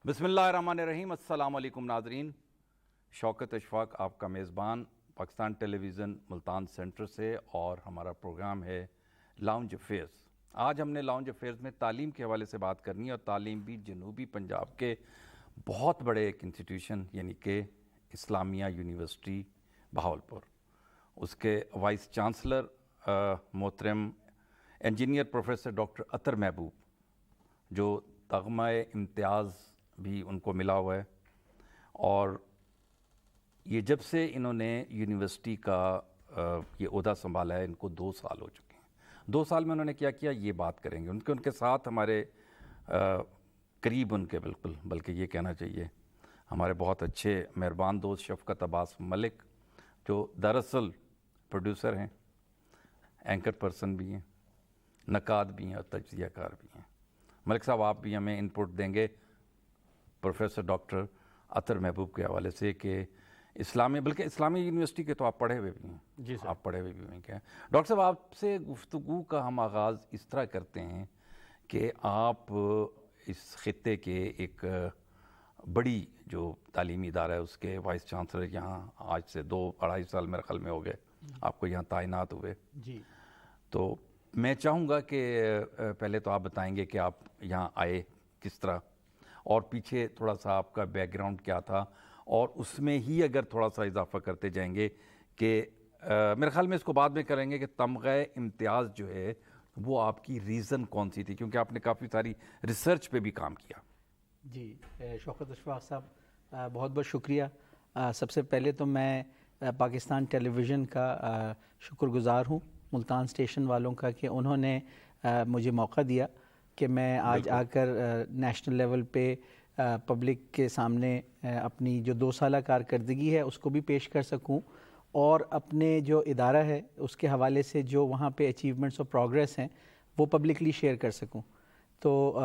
بسم اللہ الرحمن الرحیم۔ السلام علیکم ناظرین، شوکت اشفاق آپ کا میزبان پاکستان ٹیلی ویژن ملتان سینٹر سے، اور ہمارا پروگرام ہے لاؤنج افیئرز۔ آج ہم نے لاؤنج افیئرز میں تعلیم کے حوالے سے بات کرنی ہے، اور تعلیم بھی جنوبی پنجاب کے بہت بڑے ایک انسٹیٹیوشن یعنی کہ اسلامیہ یونیورسٹی بہاولپور، اس کے وائس چانسلر محترم انجینئر پروفیسر ڈاکٹر اطہر محبوب، جو تغمہ امتیاز بھی ان کو ملا ہوا ہے، اور یہ جب سے انہوں نے یونیورسٹی کا یہ عہدہ سنبھالا ہے ان کو 2 سال ہو چکے ہیں۔ 2 سال میں انہوں نے کیا کیا یہ بات کریں گے۔ ان کے ساتھ ہمارے قریب ان کے بلکہ یہ کہنا چاہیے ہمارے بہت اچھے مہربان دوست شفقت عباس ملک، جو دراصل پروڈیوسر ہیں، اینکر پرسن بھی ہیں، نقاد بھی ہیں اور تجزیہ کار بھی ہیں۔ ملک صاحب، آپ بھی ہمیں انپٹ دیں گے پروفیسر ڈاکٹر اطہر محبوب کے حوالے سے کہ بلکہ اسلامی یونیورسٹی کے تو آپ پڑھے ہوئے بھی ہیں۔ جی سر، آپ پڑھے ہوئے بھی ہیں کیا؟ ڈاکٹر صاحب، آپ سے گفتگو کا ہم آغاز اس طرح کرتے ہیں کہ آپ اس خطے کے ایک بڑی جو تعلیمی ادارہ ہے اس کے وائس چانسلر یہاں آج سے 2-2.5 سال میرے خیال میں ہو گئے آپ کو یہاں تعینات ہوئے۔ جی، تو میں چاہوں گا کہ پہلے تو آپ بتائیں گے کہ آپ یہاں آئے کس طرح، اور پیچھے تھوڑا سا آپ کا بیک گراؤنڈ کیا تھا، اور اس میں ہی اگر تھوڑا سا اضافہ کرتے جائیں گے کہ میرے خیال میں اس کو بعد میں کریں گے کہ تمغہ امتیاز جو ہے وہ آپ کی ریزن کون سی تھی، کیونکہ آپ نے کافی ساری ریسرچ پہ بھی کام کیا۔ جی شوکت اشفاق صاحب، بہت بہت شکریہ۔ سب سے پہلے تو میں پاکستان ٹیلی ویژن کا شکر گزار ہوں، ملتان اسٹیشن والوں کا، کہ انہوں نے مجھے موقع دیا کہ میں آج آ کر نیشنل لیول پہ پبلک کے سامنے اپنی جو 2 سالہ کارکردگی ہے اس کو بھی پیش کر سکوں، اور اپنے جو ادارہ ہے اس کے حوالے سے جو وہاں پہ اچیومنٹس اور پروگریس ہیں وہ پبلکلی شیئر کر سکوں۔ تو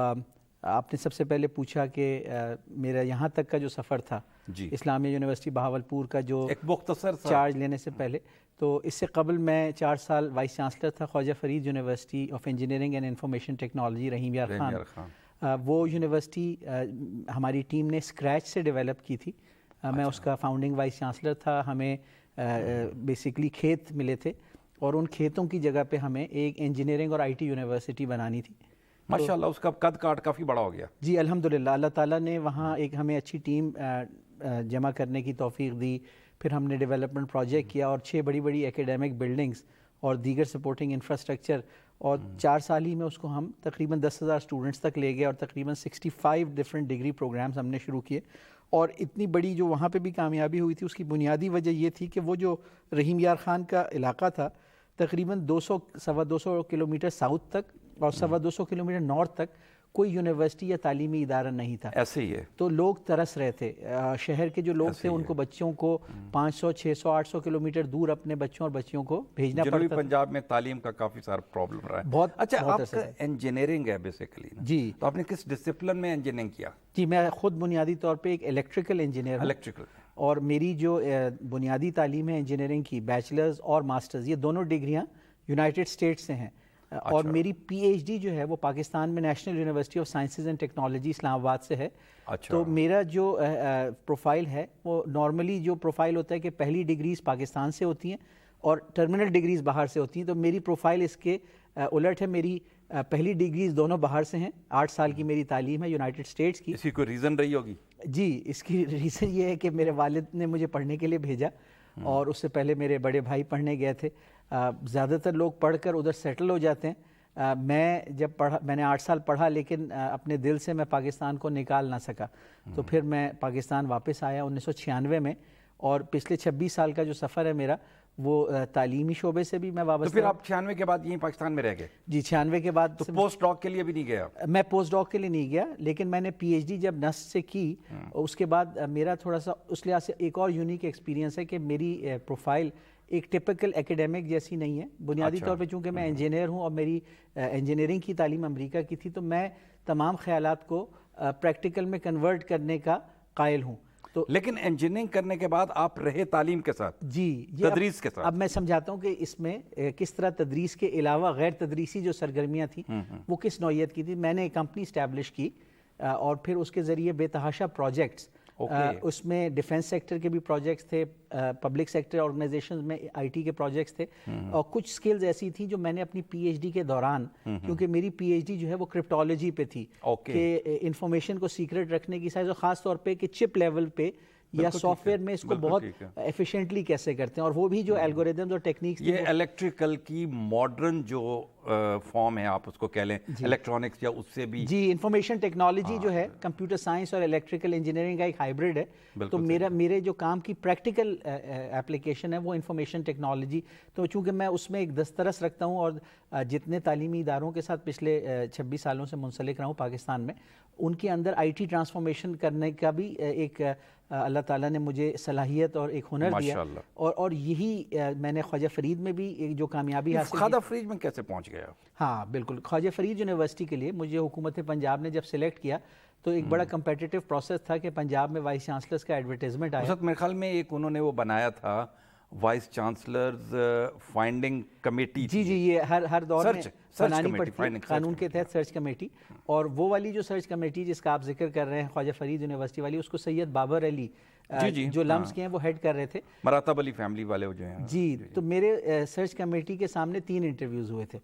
آپ نے سب سے پہلے پوچھا کہ میرا یہاں تک کا جو سفر تھا، جی، اسلامیہ یونیورسٹی بہاولپور کا جو ایک مختصر سا چارج لینے سے پہلے، تو اس سے قبل میں 4 سال وائس چانسلر تھا Khwaja Farid university of engineering and information technology Rahim Yar Khan. وہ یونیورسٹی ہماری ٹیم نے اسکریچ سے ڈیولپ کی تھی، میں اس کا فاؤنڈنگ وائس چانسلر تھا۔ ہمیں بیسیکلی کھیت ملے تھے، اور ان کھیتوں کی جگہ پہ ہمیں ایک انجینئرنگ اور آئی ٹی یونیورسٹی بنانی تھی۔ ماشاءاللہ اس کا قد کاٹ کافی بڑا ہو گیا۔ جی الحمدللہ، اللہ تعالیٰ نے وہاں ایک ہمیں اچھی ٹیم جمع کرنے کی توفیق دی۔ پھر ہم نے ڈیولپمنٹ پروجیکٹ کیا، اور 6 بڑی بڑی ایکیڈیمک بلڈنگز اور دیگر سپورٹنگ انفراسٹرکچر، اور 4 سال ہی میں اس کو ہم تقریباً 10,000 اسٹوڈنٹس تک لے گئے، اور تقریباً 65 ڈفرینٹ ڈگری پروگرامز ہم نے شروع کیے۔ اور اتنی بڑی جو وہاں پہ بھی کامیابی ہوئی تھی، اس کی بنیادی وجہ یہ تھی کہ وہ جو رحیم یار خان کا علاقہ تھا، تقریباً 200-225 کلومیٹر ساؤتھ تک اور 225 کلومیٹر نارتھ تک کوئی یونیورسٹی یا تعلیمی ادارہ نہیں تھا۔ ایسے ہی ہے، تو لوگ ترس رہے تھے، شہر کے جو لوگ تھے ان کو بچوں کو 500 600 800 کلومیٹر دور اپنے بچوں اور بچیوں کو بھیجنا پڑتا جنوبی تھا۔ پنجاب میں تعلیم کا کافی سارا پرابلم رہا ہے۔ بہت اچھا، بہت آپ کا انجینئرنگ ہے بیسیکلی، جی تو آپ نے کس ڈسپلن میں انجینئرنگ کیا؟ جی، میں خود بنیادی طور پہ ایک الیکٹریکل انجینئر ہوں، الیکٹریکل، اور میری جو بنیادی تعلیم ہے انجینئرنگ کی، بیچلرز اور ماسٹرز، یہ دونوں ڈگریاں یونائٹڈ اسٹیٹس سے ہیں، اور میری پی ایچ ڈی جو ہے وہ پاکستان میں national university of sciences and technology Islamabad سے ہے۔ تو میرا جو پروفائل ہے وہ نارملی جو پروفائل ہوتا ہے کہ پہلی ڈگریز پاکستان سے ہوتی ہیں اور ٹرمینل ڈگریز باہر سے ہوتی ہیں، تو میری پروفائل اس کے الٹ ہے۔ میری پہلی ڈگریز دونوں باہر سے ہیں، 8 سال کی میری تعلیم ہے یونائٹڈ اسٹیٹس کی۔ اسی کوئی ریزن رہی ہوگی؟ جی، اس کی ریزن یہ ہے کہ میرے والد نے مجھے پڑھنے کے لیے بھیجا، اور اس سے پہلے میرے بڑے بھائی پڑھنے گئے تھے۔ زیادہ تر لوگ پڑھ کر ادھر سیٹل ہو جاتے ہیں، میں نے 8 سال پڑھا، لیکن اپنے دل سے میں پاکستان کو نکال نہ سکا، تو پھر میں پاکستان واپس آیا 1996 میں، اور پچھلے 26 سال کا جو سفر ہے میرا وہ تعلیمی شعبے سے بھی میں وابستہ۔ تو پھر آپ 96 کے بعد یہیں پاکستان میں رہ گئے؟ جی، 96 کے بعد تو پوسٹ ڈاک کے لیے بھی نہیں گیا؟ میں پوسٹ ڈاک کے لیے نہیں گیا، لیکن میں نے پی ایچ ڈی جب نسٹ سے کی، اس کے بعد میرا تھوڑا سا اس لحاظ سے ایک اور یونیک ایکسپیرینس ہے کہ میری پروفائل ایک ٹپکل ایکیڈیمک جیسی نہیں ہے۔ بنیادی طور پہ چونکہ میں انجینئر ہوں اور میری انجینئرنگ کی تعلیم امریکہ کی تھی، تو میں تمام خیالات کو پریکٹیکل میں کنورٹ کرنے کا قائل ہوں۔ تو لیکن انجینئرنگ کرنے کے بعد آپ رہے تعلیم کے ساتھ، جی، تدریس کے ساتھ۔ اب میں سمجھاتا ہوں کہ اس میں کس طرح تدریس کے علاوہ غیر تدریسی جو سرگرمیاں تھیں وہ کس نوعیت کی تھی۔ میں نے ایک کمپنی اسٹیبلش کی اور پھر اس کے ذریعے بے تحاشا پروجیکٹس، اس میں ڈیفنس سیکٹر کے بھی پروجیکٹس تھے، پبلک سیکٹر آرگنائزیشنز میں آئی ٹی کے پروجیکٹس تھے، اور کچھ سکلز ایسی تھیں جو میں نے اپنی پی ایچ ڈی کے دوران، کیونکہ میری پی ایچ ڈی جو ہے وہ کرپٹالوجی پہ تھی کہ انفارمیشن کو سیکرٹ رکھنے کی سائز، اور خاص طور پہ کہ چپ لیول پہ یا سافٹ ویئر میں اس کو بہت ایفیشینٹلی کیسے کرتے ہیں، اور وہ بھی جو الگوریدمز اور ٹیکنیکس، یہ الیکٹریکل کی ماڈرن جو فارم ہے آپ اس کو کہہ لیں، الیکٹرانکس یا اس سے بھی، جی انفارمیشن ٹیکنالوجی جو ہے کمپیوٹر سائنس اور الیکٹریکل انجینئرنگ کا ایک ہائبرڈ ہے. تو میرے جو کام کی پریکٹیکل اپلیکیشن ہے وہ انفارمیشن ٹیکنالوجی. تو چونکہ میں اس میں ایک دسترس رکھتا ہوں اور جتنے تعلیمی اداروں کے ساتھ پچھلے 26 سالوں سے منسلک رہا ہوں پاکستان میں، ان کے اندر آئی ٹی ٹرانسفارمیشن کرنے کا بھی ایک اللہ تعالیٰ نے مجھے صلاحیت اور ایک ہنر دیا، اور یہی میں نے خواجہ فرید میں بھی جو کامیابی حاصل کی. خواجہ فرید میں کیسے پہنچ گیا؟ ہاں بالکل، خواجہ فرید یونیورسٹی کے لیے مجھے حکومت پنجاب نے جب سلیکٹ کیا تو ایک بڑا کمپیٹیٹو پروسیس تھا کہ پنجاب میں وائس چانسلرز کا ایڈورٹائزمنٹ آیا. میرے خیال میں ایک انہوں نے وہ بنایا تھا وائس چانسلرز فائنڈنگ کمیٹی. جی یہ ہر دور میں بنانی پڑتی قانون کے تحت سرچ کمیٹی، اور وہ والی جو سرچ کمیٹی جس کا آپ ذکر کر رہے ہیں خواجہ فرید یونیورسٹی والی، اس کو سید بابر علی جو لمز کے ہیں وہ ہیڈ کر رہے تھے، مراتب علی فیملی والے جو ہیں. جی تو میرے سرچ کمیٹی کے سامنے 3 انٹرویوز ہوئے تھے،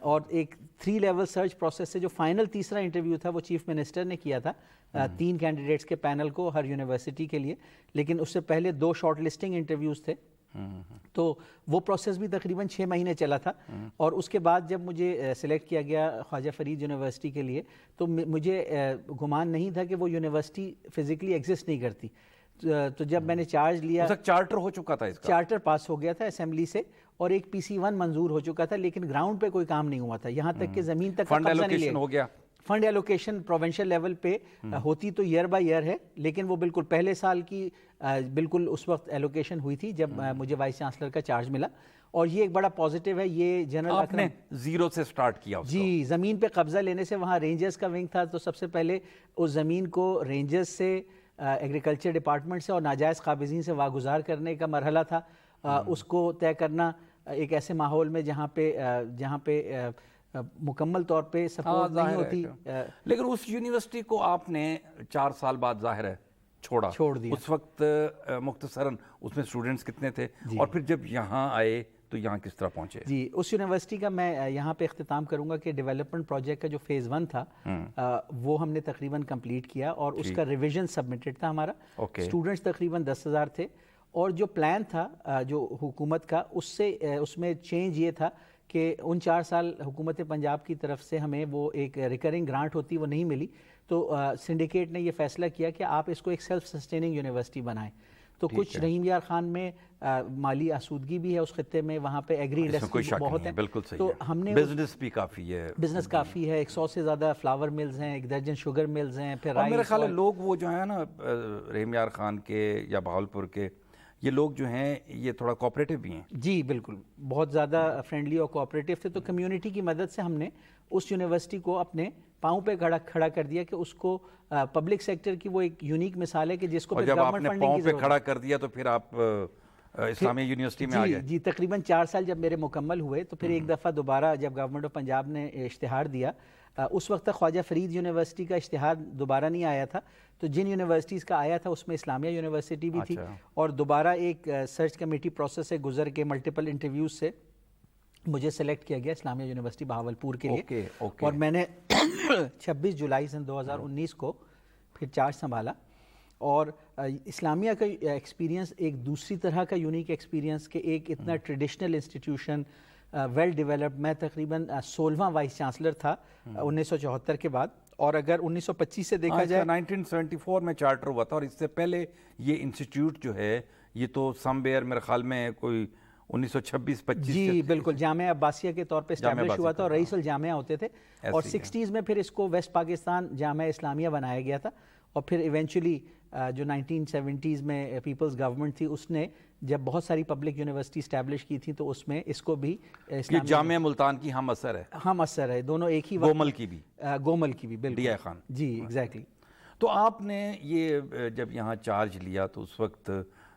اور ایک 3 لیول سرچ پروسیس سے جو فائنل تیسرا انٹرویو تھا وہ چیف منسٹر نے کیا تھا 3 کینڈیڈیٹس کے پینل کو ہر یونیورسٹی کے لیے، لیکن اس سے پہلے 2 شارٹ لسٹنگ انٹرویوز تھے. تو وہ پروسیس بھی تقریباً 6 مہینے چلا تھا، اور اس کے بعد جب مجھے سلیکٹ کیا گیا خواجہ فرید یونیورسٹی کے لیے تو مجھے گمان نہیں تھا کہ وہ یونیورسٹی فزیکلی ایگزسٹ نہیں کرتی. تو جب میں نے چارج لیا، چارٹر ہو چکا تھا، اس کا چارٹر پاس ہو گیا تھا اسمبلی سے، اور ایک PC1 منظور ہو چکا تھا، لیکن گراؤنڈ پہ کوئی کام نہیں ہوا تھا، یہاں تک کہ زمین تک فنڈ ایلوکیشن ہو گیا. فنڈ ایلوکیشن پروونشل لیول پہ ہوتی تو ایئر بائی ایئر ہے، لیکن وہ بالکل پہلے سال کی بالکل اس وقت ایلوکیشن ہوئی تھی جب مجھے وائس چانسلر کا چارج ملا. اور یہ ایک بڑا پازیٹیو ہے، یہ جنرل آپ نے زیرو سے سٹارٹ کیا. جی زمین پہ قبضہ لینے سے، وہاں رینجرز کا ونگ تھا، تو سب سے پہلے اس زمین کو رینجرز سے، ایگریکلچر ڈپارٹمنٹ سے اور ناجائز قابضین سے واگزار کرنے کا مرحلہ تھا. اس کو طے کرنا ایک ایسے ماحول میں جہاں پہ مکمل طور پہ سپورٹ نہیں ہوتی. لیکن اس یونیورسٹی کو آپ نے 4 سال بعد ظاہر ہے چھوڑ دیا. اس وقت مختصراً اس میں اسٹوڈنٹس کتنے تھے، اور پھر جب یہاں آئے تو یہاں کس طرح پہنچے؟ جی اس یونیورسٹی کا میں یہاں پہ اختتام کروں گا کہ ڈیولپمنٹ پروجیکٹ کا جو فیز 1 تھا وہ ہم نے تقریباً کمپلیٹ کیا، اور اس کا ریویژن سبمٹڈ تھا ہمارا. اسٹوڈنٹس تقریباً 10,000 تھے، اور جو پلان تھا جو حکومت کا اس میں چینج یہ تھا کہ ان 4 سال حکومت پنجاب کی طرف سے ہمیں وہ ایک ریکرنگ گرانٹ ہوتی وہ نہیں ملی. تو سنڈیکیٹ نے یہ فیصلہ کیا کہ آپ اس کو ایک سیلف سسٹیننگ یونیورسٹی بنائیں. تو کچھ رحیم یار خان میں مالی آسودگی بھی ہے اس خطے میں، وہاں پہ ایگری انڈسٹری بہت ہے، تو ہم نے بزنس بھی کافی ہے، بزنس کافی ہے، 100 سے زیادہ فلاور ملز ہیں، 1 درجن شوگر ملز ہیں. پھر میرے خیال ہے لوگ وہ جو ہیں نا رحیم یار خان کے یا بہاولپور کے، یہ لوگ جو ہیں یہ تھوڑا کوآپریٹو بھی ہیں. جی بالکل، بہت زیادہ فرینڈلی اور کوآپریٹو تھے. تو کمیونٹی کی مدد سے ہم نے اس یونیورسٹی کو اپنے پاؤں پہ کھڑا کر دیا کہ اس کو پبلک سیکٹر کی وہ ایک یونیک مثال ہے کہ جس کو جب آپ نے پاؤں پہ کھڑا کر دیا تو پھر آپ اسلامیہ یونیورسٹی میں آ گئے. جی تقریباً 4 سال جب میرے مکمل ہوئے تو پھر ایک دفعہ دوبارہ جب گورنمنٹ آف پنجاب نے اشتہار دیا، اس وقت تک خواجہ فرید یونیورسٹی کا اشتہار دوبارہ نہیں آیا تھا. تو جن یونیورسٹیز کا آیا تھا اس میں اسلامیہ یونیورسٹی بھی تھی، اور دوبارہ ایک سرچ کمیٹی پروسیس سے گزر کے ملٹیپل انٹرویوز سے مجھے سلیکٹ کیا گیا اسلامیہ یونیورسٹی بہاولپور کے لیے. اور میں نے 26 جولائی سن 2019 کو پھر چارج سنبھالا. اور اسلامیہ کا ایکسپیرینس ایک دوسری طرح کا یونیک ایکسپیرینس کہ ایک اتنا ٹریڈیشنل انسٹیٹیوشن ویل ڈیولپڈ. میں تقریباً 16واں وائس چانسلر تھا 1974 کے بعد، اور اگر 1925 سے دیکھا جائے 1974 میں چارٹر ہوا تھا، اور اس سے پہلے یہ انسٹیٹیوٹ جو ہے یہ تو سم ویئر میرے خیال میں کوئی 1926-25. جی بالکل، جامعہ عباسیہ کے طور پہ اسٹیبلش ہوا تھا، اور رئیس الجامعہ ہوتے تھے. اور 60s میں پھر اس کو ویسٹ پاکستان جامعہ اسلامیہ بنایا گیا تھا. اور پھر ایونچولی جو 1970s میں پیپلز گورنمنٹ تھی اس نے جب بہت ساری پبلک یونیورسٹی اسٹیبلش کی تھی تو اس میں اس کو بھی جامعہ ملتان کی ہم اثر ہے، دونوں ایک ہی گومل کی بھی بالکل ڈی خان. جی ایگزیکٹلی. تو آپ نے یہ جب یہاں چارج لیا تو اس وقت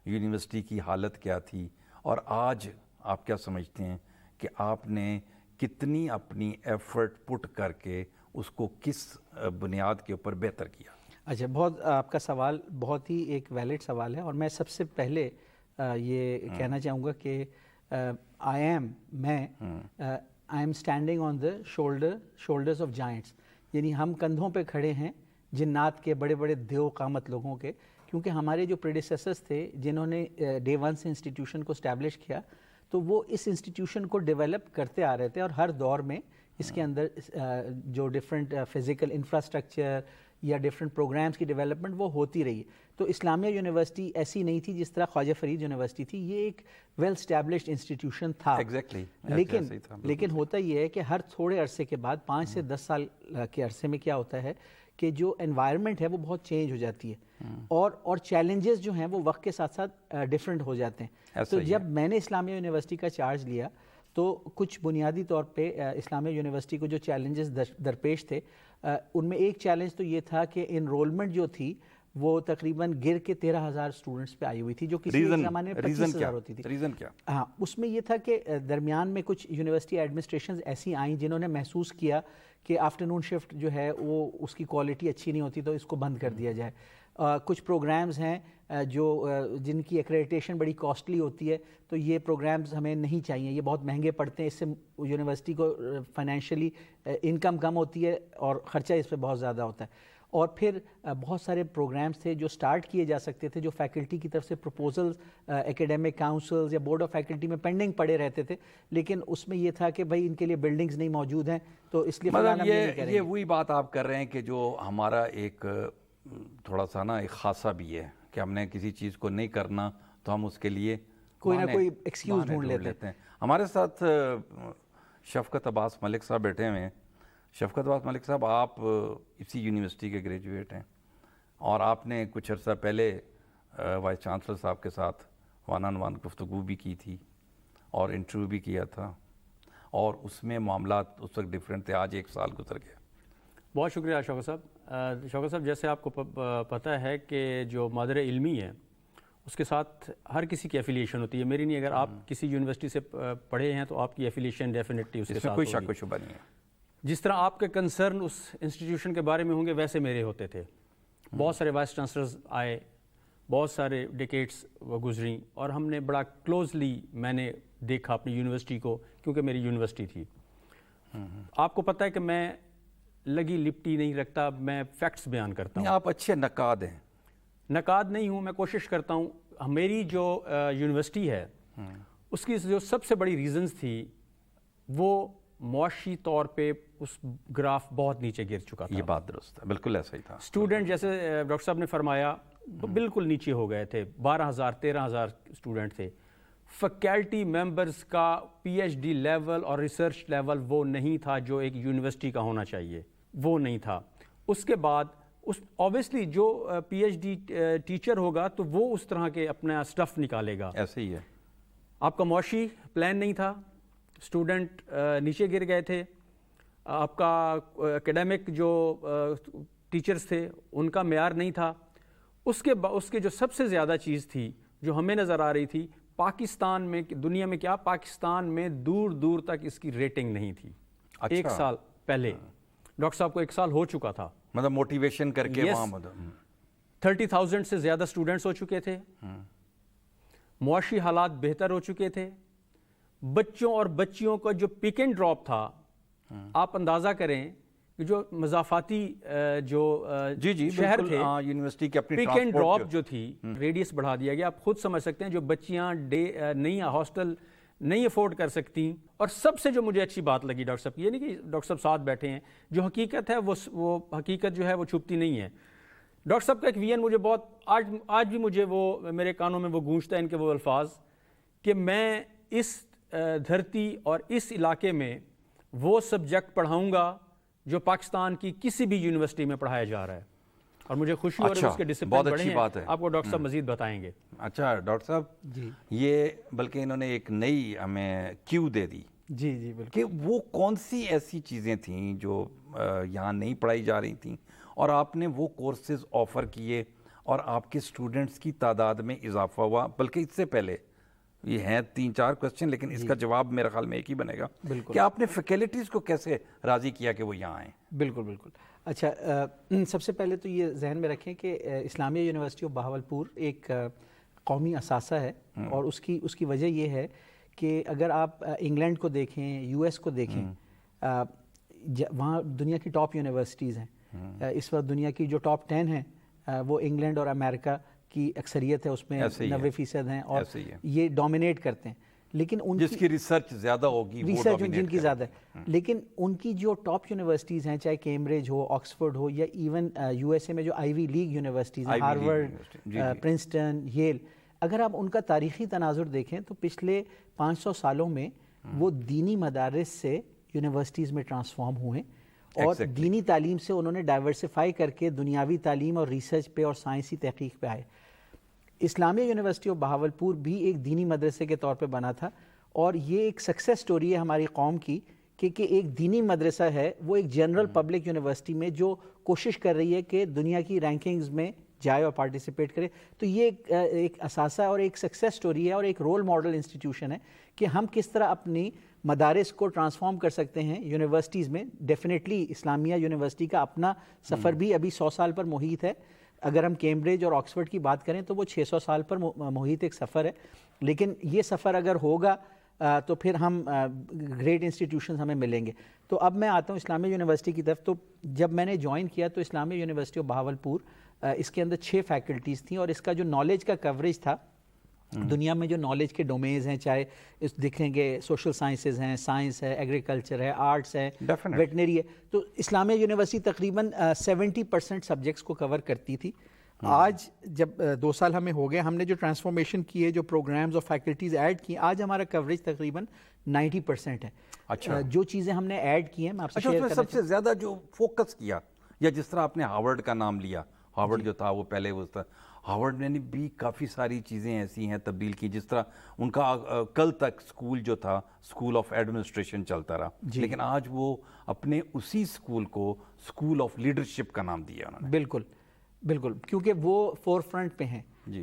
یونیورسٹی کی حالت کیا تھی، اور آج آپ کیا سمجھتے ہیں کہ آپ نے کتنی اپنی ایفرٹ پٹ کر کے اس کو کس بنیاد کے اوپر بہتر کیا؟ اچھا، بہت آپ کا سوال بہت ہی ایک ویلڈ سوال ہے، اور میں سب سے پہلے یہ کہنا چاہوں گا کہ I am standing on the shoulders of giants, یعنی ہم کندھوں پہ کھڑے ہیں جنات کے، بڑے بڑے دیو قامت لوگوں کے، کیونکہ ہمارے جو پریڈیسیسرز تھے جنہوں نے ڈے ون سے انسٹیٹیوشن کو اسٹیبلش کیا، تو وہ اس انسٹیٹیوشن کو ڈیولپ کرتے آ رہے تھے، اور ہر دور میں اس کے اندر جو ڈفرینٹ فزیکل انفراسٹرکچر یا ڈفرینٹ پروگرامز کی ڈیولپمنٹ وہ ہوتی رہی. تو اسلامیہ یونیورسٹی ایسی نہیں تھی جس طرح خواجہ فرید یونیورسٹی تھی، یہ ایک ویل اسٹیبلشڈ انسٹیٹیوشن تھا. لیکن ہوتا یہ ہے کہ ہر تھوڑے عرصے کے بعد 5 سے 10 سال کے عرصے میں کیا ہوتا ہے کہ جو انوائرمنٹ ہے وہ بہت چینج ہو جاتی ہے، اور چیلنجز جو ہیں وہ وقت کے ساتھ ساتھ ڈفرینٹ ہو جاتے ہیں. تو جب میں نے اسلامیہ یونیورسٹی کا چارج لیا تو کچھ بنیادی طور پہ اسلامیہ یونیورسٹی کو جو چیلنجز درپیش تھے، ان میں ایک چیلنج تو یہ تھا کہ انرولمنٹ جو تھی وہ تقریباً گر کے 13,000 اسٹوڈنٹس پہ آئی ہوئی تھی، جو کسی ایک زمانے میں 25,000 ہوتی تھی. ریزن کیا؟ ہاں، اس میں یہ تھا کہ درمیان میں کچھ یونیورسٹی ایڈمنسٹریشنز ایسی آئیں جنہوں نے محسوس کیا کہ آفٹرنون شفٹ جو ہے وہ اس کی کوالٹی اچھی نہیں ہوتی، تو اس کو بند کر دیا جائے. کچھ پروگرامز ہیں جن کی ایکریڈیٹیشن بڑی کاسٹلی ہوتی ہے، تو یہ پروگرامز ہمیں نہیں چاہیے، یہ بہت مہنگے پڑتے ہیں، اس سے یونیورسٹی کو فائنینشیلی انکم کم ہوتی ہے اور خرچہ اس پہ بہت زیادہ ہوتا ہے. اور پھر بہت سارے پروگرامز تھے جو سٹارٹ کیے جا سکتے تھے، جو فیکلٹی کی طرف سے پروپوزلز ایکیڈیمک کاؤنسلز یا بورڈ آف فیکلٹی میں پینڈنگ پڑے رہتے تھے، لیکن اس میں یہ تھا کہ بھائی ان کے لیے بلڈنگز نہیں موجود ہیں، تو اس لیے مطلب یہ وہی بات آپ کر رہے ہیں کہ جو ہمارا ایک تھوڑا سا نا ایک خاصہ بھی ہے کہ ہم نے کسی چیز کو نہیں کرنا تو ہم اس کے لیے کوئی نہ کوئی ایکسکیوز ڈھونڈ لیتے ہیں. ہمارے ساتھ شفقت عباس ملک صاحب بیٹھے ہوئے ہیں. شفقت عباس ملک صاحب، آپ اسی یونیورسٹی کے گریجویٹ ہیں، اور آپ نے کچھ عرصہ پہلے وائس چانسلر صاحب کے ساتھ ون آن ون گفتگو بھی کی تھی اور انٹرویو بھی کیا تھا، اور اس میں معاملات اس وقت ڈیفرنٹ تھے. آج 1 سال گزر گیا. بہت شکریہ شوکت صاحب. شوکت صاحب، جیسے آپ کو پتہ ہے کہ جو مادر علمی ہے اس کے ساتھ ہر کسی کی ایفیلیشن ہوتی ہے. میری نہیں، اگر آپ کسی یونیورسٹی سے پڑھے ہیں تو آپ کی ایفیلیشن ڈیفینیٹلی اس کے ساتھ کوئی شک و شبہ نہیں ہے. جس طرح آپ کے کنسرن اس انسٹیٹیوشن کے بارے میں ہوں گے ویسے میرے ہوتے تھے. بہت سارے وائس چانسلرز آئے، بہت سارے ڈیکیڈس وہ گزریں، اور ہم نے بڑا کلوزلی میں نے دیکھا اپنی یونیورسٹی کو، کیونکہ میری یونیورسٹی تھی. آپ کو پتہ ہے کہ میں لگی لپٹی نہیں رکھتا، میں فیکٹس بیان کرتا ہوں. آپ اچھے نقاد ہیں. نقاد نہیں ہوں، میں کوشش کرتا ہوں. میری جو یونیورسٹی ہے اس کی جو سب سے بڑی ریزنز تھی وہ معاشی طور پہ اس گراف بہت نیچے گر چکا تھا. یہ بات درست ہے، بالکل ایسا ہی تھا. اسٹوڈنٹ جیسے ڈاکٹر صاحب نے فرمایا بالکل نیچے ہو گئے تھے. 12,000 13,000 اسٹوڈنٹ تھے. فیکلٹی ممبرز کا پی ایچ ڈی لیول اور ریسرچ لیول وہ نہیں تھا جو ایک یونیورسٹی کا ہونا چاہیے، وہ نہیں تھا. اس کے بعد اوبیسلی جو پی ایچ ڈی ٹیچر ہوگا تو وہ اس طرح کے اپنا اسٹف نکالے گا. ایسے ہی ہے. آپ کا معاشی پلان نہیں تھا، اسٹوڈنٹ نیچے گر گئے تھے. آپ کا اکیڈیمک جو ٹیچرز تھے ان کا معیار نہیں تھا. اس کے جو سب سے زیادہ چیز تھی جو ہمیں نظر آ رہی تھی، پاکستان میں، دنیا میں کیا، پاکستان میں دور دور تک اس کی ریٹنگ نہیں تھی. 1 سال پہلے ڈاکٹر صاحب کو 1 سال ہو چکا تھا. مطلب موٹیویشن کر کے وہاں 30,000 سے زیادہ اسٹوڈنٹس ہو چکے تھے. معاشی حالات بہتر ہو چکے تھے. بچوں اور بچیوں کا جو پک اینڈ ڈراپ تھا، آپ اندازہ کریں کہ جو مضافاتی جو شہر تھے، یونیورسٹی کی اپنی پک اینڈ ڈراپ جو تھی، ریڈیس بڑھا دیا گیا. آپ خود سمجھ سکتے ہیں جو بچیاں نہیں ہاسٹل نہیں افورڈ کر سکتی. اور سب سے جو مجھے اچھی بات لگی ڈاکٹر صاحب، یہ نہیں کہ ڈاکٹر صاحب ساتھ بیٹھے ہیں، جو حقیقت ہے وہ حقیقت جو ہے وہ چھپتی نہیں ہے. ڈاکٹر صاحب کا ایک وین مجھے بہت آج بھی مجھے وہ میرے کانوں میں وہ گونجتا ہے، ان کے وہ الفاظ کہ میں اس دھرتی اور اس علاقے میں وہ سبجیکٹ پڑھاؤں گا جو پاکستان کی کسی بھی یونیورسٹی میں پڑھایا جا رہا ہے. اور مجھے خوشی ہو رہی ہے اس کے ڈسپلن بڑے ہیں. آپ کو ڈاکٹر صاحب مزید بتائیں گے. اچھا ڈاکٹر صاحب، یہ بلکہ انہوں نے ایک نئی ہمیں کیو دے دی. جی بالکل. کہ وہ کون سی ایسی چیزیں تھیں جو یہاں نہیں پڑھائی جا رہی تھیں، اور آپ نے وہ کورسز آفر کیے اور آپ کے اسٹوڈنٹس کی تعداد میں اضافہ ہوا. بلکہ اس سے پہلے یہ ہیں 3-4 کوشچن، لیکن اس کا جواب میرے خیال میں ایک ہی بنے گا کہ آپ نے فیکلٹیز کو کیسے راضی کیا کہ وہ یہاں آئیں؟ بالکل بالکل. اچھا، سب سے پہلے تو یہ ذہن میں رکھیں کہ اسلامیہ یونیورسٹی آف بہاولپور ایک قومی اثاثہ ہے، اور اس کی وجہ یہ ہے کہ اگر آپ انگلینڈ کو دیکھیں، یو ایس کو دیکھیں، وہاں دنیا کی ٹاپ یونیورسٹیز ہیں. اس وقت دنیا کی جو ٹاپ 10 ہیں وہ انگلینڈ اور امریکہ کی اکثریت ہے، اس میں 90% ہیں اور یہ ڈومینیٹ کرتے ہیں. لیکن ان جس کی ریسرچ زیادہ ہوگی، ریسرچ جن کی زیادہ ہے، لیکن ان کی جو ٹاپ یونیورسٹیز ہیں، چاہے کیمبرج ہو، آکسفورڈ ہو، یا ایون یو ایس اے میں جو آئی وی لیگ یونیورسٹیز ہیں، ہارورڈ، پرنسٹن، ییل، اگر آپ ان کا تاریخی تناظر دیکھیں تو پچھلے 500 سالوں میں وہ دینی مدارس سے یونیورسٹیز میں ٹرانسفارم ہوئے، اور دینی تعلیم سے انہوں نے ڈائیورسفائی کر کے دنیاوی تعلیم اور ریسرچ پہ اور سائنسی تحقیق پہ آئے. اسلامیہ یونیورسٹی آف بہاولپور بھی ایک دینی مدرسے کے طور پہ بنا تھا، اور یہ ایک سکسیس سٹوری ہے ہماری قوم کی کہ ایک دینی مدرسہ ہے وہ ایک جنرل پبلک یونیورسٹی میں جو کوشش کر رہی ہے کہ دنیا کی رینکنگز میں جائے اور پارٹیسپیٹ کرے. تو یہ ایک اثاثہ اور ایک سکسیس سٹوری ہے اور ایک رول ماڈل انسٹیٹیوشن ہے کہ ہم کس طرح اپنی مدارس کو ٹرانسفارم کر سکتے ہیں یونیورسٹیز میں. ڈیفینیٹلی اسلامیہ یونیورسٹی کا اپنا سفر بھی ابھی 100 سال پر محیط ہے. اگر ہم کیمبرج اور آکسفورڈ کی بات کریں تو وہ 600 سال پر محیط ایک سفر ہے، لیکن یہ سفر اگر ہوگا تو پھر ہم گریٹ انسٹیٹیوشنز ہمیں ملیں گے. تو اب میں آتا ہوں اسلامیہ یونیورسٹی کی طرف. تو جب میں نے جوائن کیا تو اسلامیہ یونیورسٹی آف بہاولپور، اس کے اندر 6 فیکلٹیز تھیں، اور اس کا جو نالج کا کوریج تھا، دنیا میں جو نالج کے ڈومینز ہیں، چاہے اس دیکھیں گے سوشل سائنسز ہیں، سائنس ہے، ایگریکلچر ہے، آرٹس ہے، ویٹنری ہے، تو اسلامیہ یونیورسٹی تقریباً 70% سبجیکٹس کو کور کرتی تھی. آج جب 2 سال ہمیں ہو گئے، ہم نے جو ٹرانسفارمیشن کی ہے، جو پروگرامز اور فیکلٹیز ایڈ کی، آج ہمارا کوریج تقریباً 90% ہے. اچھا، جو چیزیں ہم نے ایڈ کی ہیں میں آپ سے شیئر کرنا سب سے زیادہ جو فوکس کیا، یا جس طرح آپ نے ہارورڈ کا نام لیا، ہارورڈ جو تھا وہ پہلے وہ تھا، ہارورڈ نے بھی کافی ساری چیزیں ایسی ہیں تبدیل کی، جس طرح ان کا کل تک اسکول جو تھا اسکول آف ایڈمنسٹریشن چلتا رہا، لیکن آج وہ اپنے اسی اسکول کو اسکول آف لیڈرشپ کا نام دیا انہوں نے. بالکل بالکل، کیونکہ وہ فور فرنٹ پہ ہیں،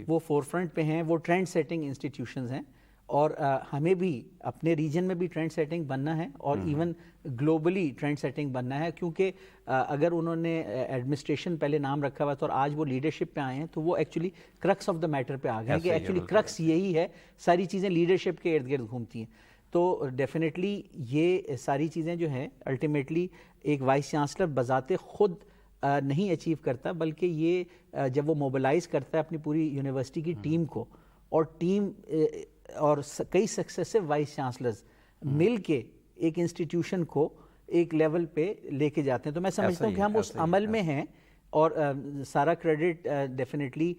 وہ فور فرنٹ پہ ہیں، وہ ٹرینڈ سیٹنگ انسٹیٹیوشنز ہیں، اور ہمیں بھی اپنے ریجن میں بھی ٹرینڈ سیٹنگ بننا ہے، اور ایون گلوبلی ٹرینڈ سیٹنگ بننا ہے. کیونکہ اگر انہوں نے ایڈمنسٹریشن پہلے نام رکھا ہوا تھا اور آج وہ لیڈرشپ پہ آئے ہیں، تو وہ actually crux of the matter پہ آ گئے ہیں کہ ایکچولی کرکس یہی ہے، ساری چیزیں لیڈرشپ کے ارد گرد گھومتی ہیں. تو ڈیفینیٹلی یہ ساری چیزیں جو ہیں الٹیمیٹلی ایک وائس چانسلر بذات خود نہیں اچیو کرتا، بلکہ یہ جب وہ موبلائز کرتا ہے اپنی پوری یونیورسٹی کی ٹیم کو، اور ٹیم اور کئی سکسیسو وائس چانسلرز مل کے ایک انسٹیٹیوشن کو ایک لیول پہ لے کے جاتے ہیں. تو میں سمجھتا ہوں کہ ہم اس عمل میں ہیں، اور سارا کریڈٹ ڈیفینیٹلی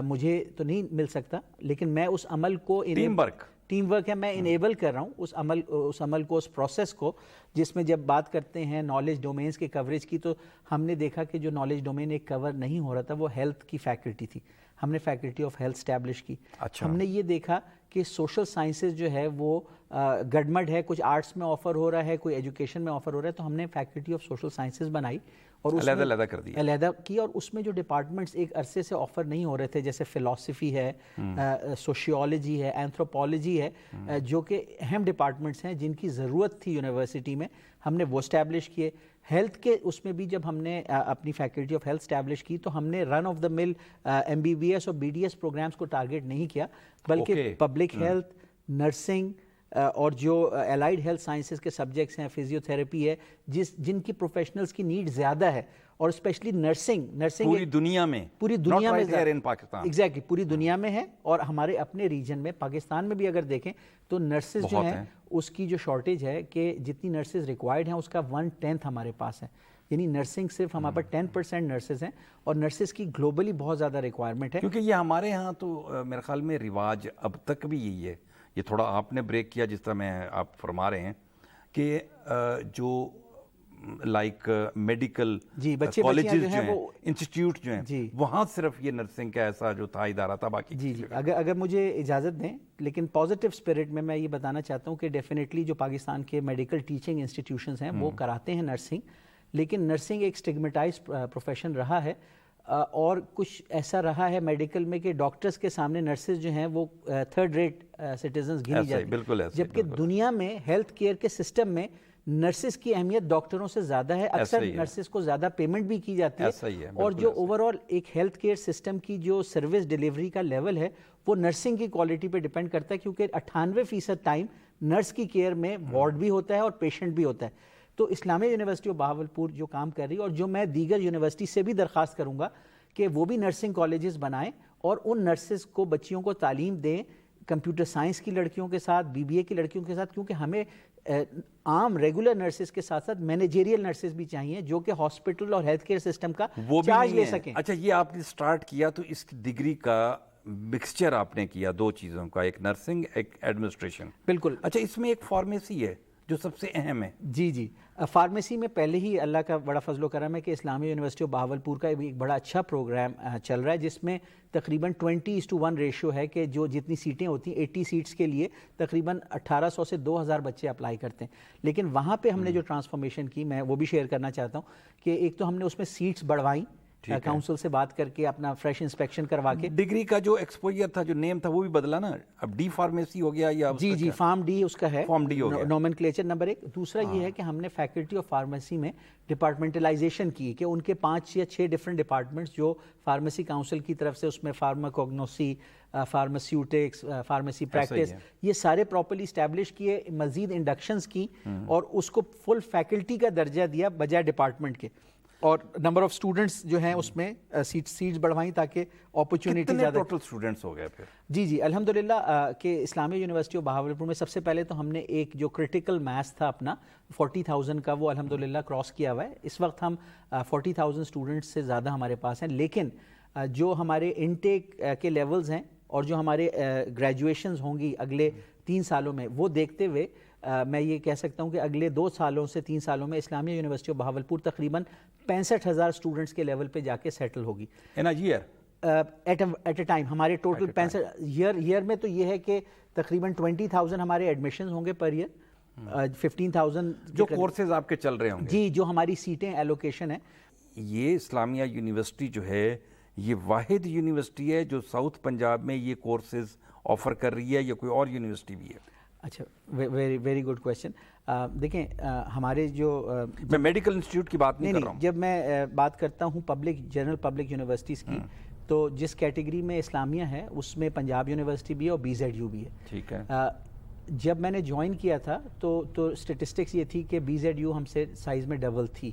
مجھے تو نہیں مل سکتا، لیکن میں اس عمل کو ٹیم ورک ہے، میں انیبل کر رہا ہوں اس عمل کو، اس پروسیس کو، جس میں جب بات کرتے ہیں نالج ڈومینز کے کوریج کی، تو ہم نے دیکھا کہ جو نالج ڈومین ایک کور نہیں ہو رہا تھا وہ ہیلتھ کی فیکلٹی تھی. ہم نے فیکلٹی آف ہیلتھ اسٹیبلش کی. ہم نے یہ دیکھا کہ سوشل سائنسز جو ہے وہ گڈمڈ ہے، کچھ آرٹس میں آفر ہو رہا ہے، کوئی ایجوکیشن میں آفر ہو رہا ہے، تو ہم نے فیکلٹی آف سوشل سائنسز بنائی اور اس علیحدہ کر دیا، علیحدہ کی. اور اس میں جو ڈپارٹمنٹس ایک عرصے سے آفر نہیں ہو رہے تھے، جیسے فلاسفی ہے، سوشیولوجی ہے، اینتھروپولوجی ہے، جو کہ اہم ڈپارٹمنٹس ہیں جن کی ضرورت تھی یونیورسٹی میں، ہم نے وہ اسٹیبلش کیے. ہیلتھ کے اس میں بھی جب ہم نے اپنی فیکلٹی آف ہیلتھ اسٹیبلش کی تو ہم نے رن آف دا مل MBBS اور BDS پروگرامز کو ٹارگیٹ نہیں کیا، بلکہ پبلک ہیلتھ، نرسنگ اور جو الائیڈ ہیلتھ سائنسز کے سبجیکٹس ہیں، فزیوتھیراپی ہے، جن کی پروفیشنلز کی نیڈ زیادہ ہے، اور اسپیشلی نرسنگ پوری دنیا میں ایگزیکٹلی پوری دنیا میں ہے. اور ہمارے اپنے ریجن میں پاکستان میں بھی اگر دیکھیں تو نرسز جو ہیں اس کی جو شارٹیج ہے کہ جتنی نرسز ریکوائرڈ ہیں اس کا 1/10 ہمارے پاس ہے. یعنی نرسنگ صرف ہمارے پاس 10% نرسز ہیں، اور نرسز کی گلوبلی بہت زیادہ ریکوائرمنٹ ہے. کیونکہ یہ ہمارے ہاں تو میرے خیال میں رواج اب تک بھی یہی ہے. یہ تھوڑا آپ نے بریک کیا، جس طرح میں آپ فرما رہے ہیں کہ جو لائک میڈیکل کالجز جو ہیں، انسٹیٹیوٹ جو ہیں، وہاں صرف یہ نرسنگ کا ایسا جو تھا ادارہ تھا. باقی جی اگر مجھے اجازت دیں، لیکن پازیٹیو اسپرٹ میں یہ بتانا چاہتا ہوں کہ ڈیفینیٹلی جو پاکستان کے میڈیکل ٹیچنگ انسٹیٹیوشنز ہیں وہ کراتے ہیں نرسنگ، لیکن نرسنگ ایک اسٹگمیٹائز پروفیشن رہا ہے. اور کچھ ایسا رہا ہے میڈیکل میں کہ ڈاکٹرز کے سامنے نرسز جو ہیں وہ تھرڈ ریٹ سٹیزنز گنی جاتی ہیں، جبکہ دنیا میں ہیلتھ کیئر کے سسٹم میں نرسز کی اہمیت ڈاکٹروں سے زیادہ ہے، اکثر نرسز کو زیادہ پیمنٹ بھی کی جاتی ہے، اور جو اوور آل ایک ہیلتھ کیئر سسٹم کی جو سروس ڈیلیوری کا لیول ہے وہ نرسنگ کی کوالٹی پہ ڈیپینڈ کرتا ہے، کیونکہ 98% ٹائم نرس کی کیئر میں وارڈ بھی ہوتا ہے اور پیشنٹ بھی ہوتا ہے۔ تو اسلامیہ یونیورسٹی آف بہاولپور جو کام کر رہی ہے، اور جو میں دیگر یونیورسٹی سے بھی درخواست کروں گا کہ وہ بھی نرسنگ کالجز بنائیں اور ان نرسز کو بچیوں کو تعلیم دیں، کمپیوٹر سائنس کی لڑکیوں کے ساتھ، BBA کی لڑکیوں کے ساتھ، کیونکہ ہمیں عام ریگولر نرسز کے ساتھ ساتھ مینیجریل نرسز بھی چاہیے جو کہ ہاسپٹل اور ہیلتھ کیئر سسٹم کا چارج لے سکیں۔ اچھا، یہ آپ نے سٹارٹ کیا تو اس ڈگری کا مکسچر آپ نے کیا دو چیزوں کا، ایک نرسنگ ایک ایڈمنسٹریشن۔ بالکل۔ اچھا، اس میں ایک فارمیسی ہے جو سب سے اہم ہے۔ جی فارمیسی میں پہلے ہی اللہ کا بڑا فضل و کرم ہے کہ اسلامیہ یونیورسٹی آف بہاولپور کا ایک بڑا اچھا پروگرام چل رہا ہے، جس میں تقریباً 20:1 ریشو ہے کہ جو جتنی سیٹیں ہوتی ہیں 80 سیٹس کے لیے تقریباً 1800 سے 2000 بچے اپلائی کرتے ہیں۔ لیکن وہاں پہ ہم نے جو ٹرانسفارمیشن کی، میں وہ بھی شیئر کرنا چاہتا ہوں کہ ایک تو ہم نے اس میں سیٹس بڑھوائیں، کاؤنسل سے بات کر کے اپنا فریش انسپیکشن کروا کے۔ ڈگری کا جو ایکسپوجر تھا، جو نیم تھا، وہ بھی بدلا نا، اب ڈی فارمیسی ہو گیا یا جی فارم ڈی اس کا ہے، فارم ڈی ہو گیا، نومنکلیچر نمبر 1۔ دوسرا یہ ہے کہ ہم نے فیکلٹی آف فارمیسی میں ڈپارٹمنٹلائزیشن کی کہ ان کے 5 یا 6 ڈفرینٹ ڈپارٹمنٹس جو فارمیسی کاؤنسل کی طرف سے، اس میں فارماکوگنوسی، فارماسیوٹکس، فارمیسی پریکٹس، یہ سارے پراپرلی اسٹیبلش کیے، مزید انڈکشنز کی اور اس کو فل فیکلٹی کا درجہ دیا بجائے ڈپارٹمنٹ کے، اور نمبر آف سٹوڈنٹس جو ہیں اس میں سیٹس بڑھوائیں تاکہ اپرچونٹی زیادہ۔ ٹوٹل سٹوڈنٹس ہو گئے پھر؟ جی الحمدللہ کہ اسلامیہ یونیورسٹی آف بہاولپور میں سب سے پہلے تو ہم نے ایک جو کرٹیکل میتھس تھا اپنا 40,000 کا، وہ الحمدللہ کراس کیا ہوا ہے۔ اس وقت ہم 40,000 سٹوڈنٹس سے زیادہ ہمارے پاس ہیں، لیکن جو ہمارے انٹیک کے لیولز ہیں اور جو ہمارے گریجویشنز ہوں گی اگلے 3 سالوں میں، وہ دیکھتے ہوئے میں یہ کہہ سکتا ہوں کہ اگلے 2 سالوں سے 3 سالوں میں اسلامیہ یونیورسٹی آف بہاولپور تقریباً 65,000 سٹوڈنٹس کے لیول پہ جا کے سیٹل ہوگی in a year, at a time. ہمارے ٹوٹل 65 ایئر میں تو یہ ہے کہ تقریباً 20,000 ہمارے ایڈمیشنز ہوں گے پر ایئر، 15,000 جو کورسز آپ کے چل رہے ہوں گے۔ جی، جو ہماری سیٹیں ایلوکیشن ہے۔ یہ اسلامیہ یونیورسٹی جو ہے یہ واحد یونیورسٹی ہے جو ساؤتھ پنجاب میں یہ کورسز آفر کر رہی ہے، یا کوئی اور یونیورسٹی بھی ہے؟ اچھا، ویری گڈ کویشچن۔ دیکھیں ہمارے جو میں میڈیکل انسٹیٹیوٹ کی بات نہیں کر رہا ہوں، جب میں بات کرتا ہوں جنرل پبلک یونیورسٹیز کی، تو جس کیٹیگری میں اسلامیہ ہے اس میں پنجاب یونیورسٹی بھی ہے اور BZU بھی ہے۔ ٹھیک ہے۔ جب میں نے جوائن کیا تھا تو اسٹیٹسٹکس یہ تھی کہ BZU ہم سے سائز میں ڈبل تھی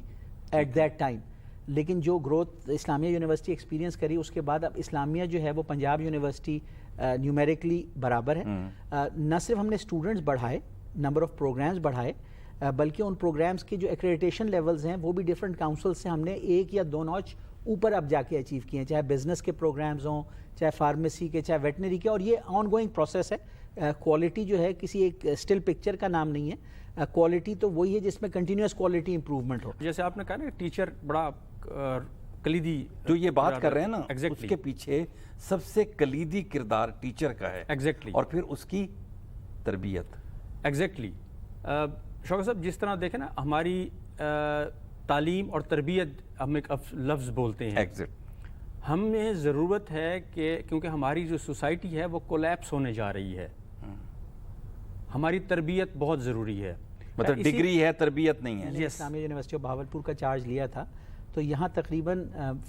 ایٹ دیٹ ٹائم، لیکن جو گروتھ اسلامیہ یونیورسٹی ایکسپیرینس کری اس کے بعد اب اسلامیہ جو ہے وہ پنجاب یونیورسٹی نیومیرکلی برابر ہے۔ نہ صرف ہم نے اسٹوڈنٹس بڑھائے، نمبر آف پروگرامز بڑھائے، بلکہ ان پروگرامز کے جو ایکریڈیٹیشن لیولز ہیں وہ بھی ڈفرینٹ کاؤنسل سے ہم نے 1 یا 2 نوچ اوپر اب جا کے اچیو کیے ہیں، چاہے بزنس کے پروگرامز ہوں، چاہے فارمیسی کے، چاہے ویٹنری کے، اور یہ آن گوئنگ پروسیس ہے۔ کوالٹی جو ہے کسی ایک اسٹل پکچر کا نام نہیں ہے، کوالٹی تو وہی ہے جس میں کنٹینیوس کوالٹی امپروومنٹ ہو۔ جیسے آپ نے کہا نا ٹیچر بڑا کلیدی، جو یہ بات کر رہے ہیں نا، اس کے پیچھے سب سے کلیدی کردار ٹیچر کا ہے، ایگزیکٹلی، اور پھر اس کی تربیت۔ ایگزیکٹلی شوکت صاحب، جس طرح دیکھیں نا ہماری تعلیم اور تربیت، ہم ایک لفظ بولتے ہیں، ہمیں ضرورت ہے کہ کیونکہ ہماری جو سوسائٹی ہے وہ کولیپس ہونے جا رہی ہے، ہماری تربیت بہت ضروری ہے۔ مطلب ڈگری ہے، تربیت نہیں ہے۔ اسلامیہ یونیورسٹی آف بہاولپور کا چارج لیا تھا تو یہاں تقریباً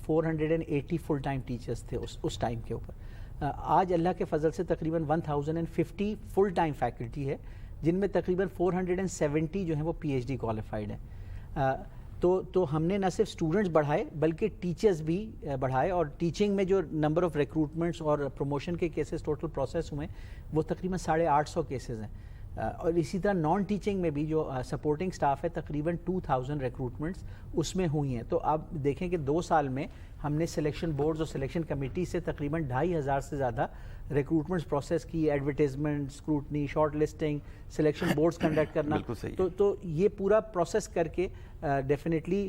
480 فل ٹائم ٹیچرز تھے اس ٹائم کے اوپر۔ آج اللہ کے فضل سے تقریباً 1050 فل ٹائم فیکلٹی ہے، جن میں تقریباً 470 جو ہیں وہ PhD کوالیفائڈ ہیں۔ تو ہم نے نہ صرف اسٹوڈنٹس بڑھائے بلکہ ٹیچرز بھی بڑھائے، اور ٹیچنگ میں جو نمبر آف ریکروٹمنٹس اور پروموشن کے کیسز ٹوٹل پروسیس ہوئے وہ تقریباً 850 کیسز ہیں، اور اسی طرح نان ٹیچنگ میں بھی جو سپورٹنگ سٹاف ہے تقریباً 2000 ریکروٹمنٹس اس میں ہوئی ہیں۔ تو آپ دیکھیں کہ 2 سال میں ہم نے سلیکشن بورڈز اور سلیکشن کمیٹی سے تقریباً 2500 سے زیادہ ریکروٹمنٹس پروسیس کی، advertisement, scrutiny, short listing, selection boards conduct کرنا۔ تو یہ پورا پروسیس کر کے ڈیفینیٹلی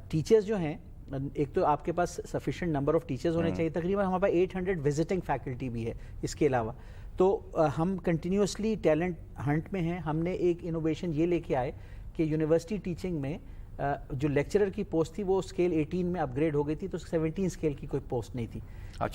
ٹیچرز جو ہیں، ایک تو آپ کے پاس سفیشینٹ نمبر آف ٹیچرز ہونے چاہیے، تقریباً ہمارے پاس 800 وزٹنگ فیکلٹی بھی ہے اس کے علاوہ۔ تو ہم کنٹینیوسلی ٹیلنٹ ہنٹ میں ہیں۔ ہم نے ایک انوویشن یہ لے کے آئے کہ یونیورسٹی ٹیچنگ میں جو لیکچرر کی پوسٹ تھی وہ اسکیل 18 میں اپ گریڈ ہو گئی تھی، تو 17 اسکیل کی کوئی پوسٹ نہیں تھی.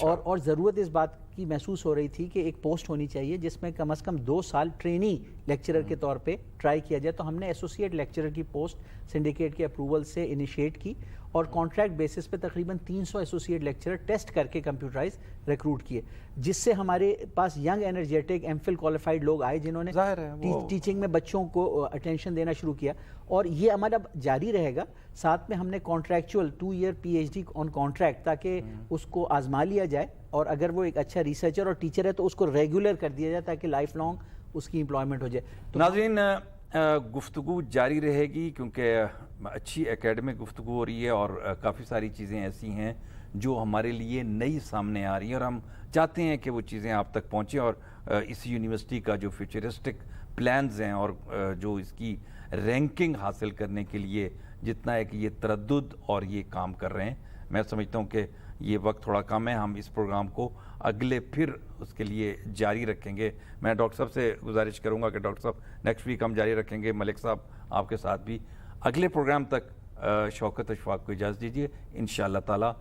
اور ضرورت اس بات کی محسوس ہو رہی تھی کہ ایک پوسٹ ہونی چاہیے جس میں کم از کم 2 سال ٹرینی لیکچرر کے طور پہ ٹرائی کیا جائے. تو ہم نے ایسوسیٹ لیکچرر کی پوسٹ سنڈیکیٹ کے اپروول سے انیشیٹ کی اور کانٹریکٹ بیسس پہ تقریباً 300 ایسوسیٹ لیکچرر ٹیسٹ کر کے کمپیوٹرائز ریکروٹ کیے، جس سے ہمارے پاس young energetic M Phil qualified لوگ آئے جنہوں نے ٹیچنگ میں بچوں کو اٹینشن دینا شروع کیا. اور یہ عمل اب جاری رہے گا. ساتھ میں ہم نے کانٹریکچوئل 2 ایئر PhD آن کانٹریکٹ تاکہ اس کو آزما لیا جائے، اور اگر وہ ایک اچھا ریسرچر اور ٹیچر ہے تو اس کو ریگولر کر دیا جائے تاکہ لائف لانگ اس کی امپلائمنٹ ہو جائے. ناظرین گفتگو جاری رہے گی کیونکہ اچھی اکیڈمک گفتگو ہو رہی ہے اور کافی ساری چیزیں ایسی ہیں جو ہمارے لیے نئی سامنے آ رہی ہیں اور ہم چاہتے ہیں کہ وہ چیزیں آپ تک پہنچیں. اور اس یونیورسٹی کا جو فیوچرسٹک پلانز ہیں اور جو اس کی رینکنگ حاصل کرنے کے لیے جتنا ہے کہ یہ تردد اور یہ کام کر رہے ہیں، میں سمجھتا ہوں کہ یہ وقت تھوڑا کم ہے. ہم اس پروگرام کو اگلے پھر اس کے لیے جاری رکھیں گے. میں ڈاکٹر صاحب سے گزارش کروں گا کہ ڈاکٹر صاحب نیکسٹ ویک ہم جاری رکھیں گے. ملک صاحب آپ کے ساتھ بھی اگلے پروگرام تک شوکت اشفاق کو اجازت دیجیے. انشاءاللہ تعالی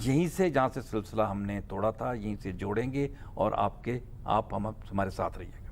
یہیں سے جہاں سے سلسلہ ہم نے توڑا تھا یہیں سے جوڑیں گے اور آپ ہمارے ساتھ رہیے گا.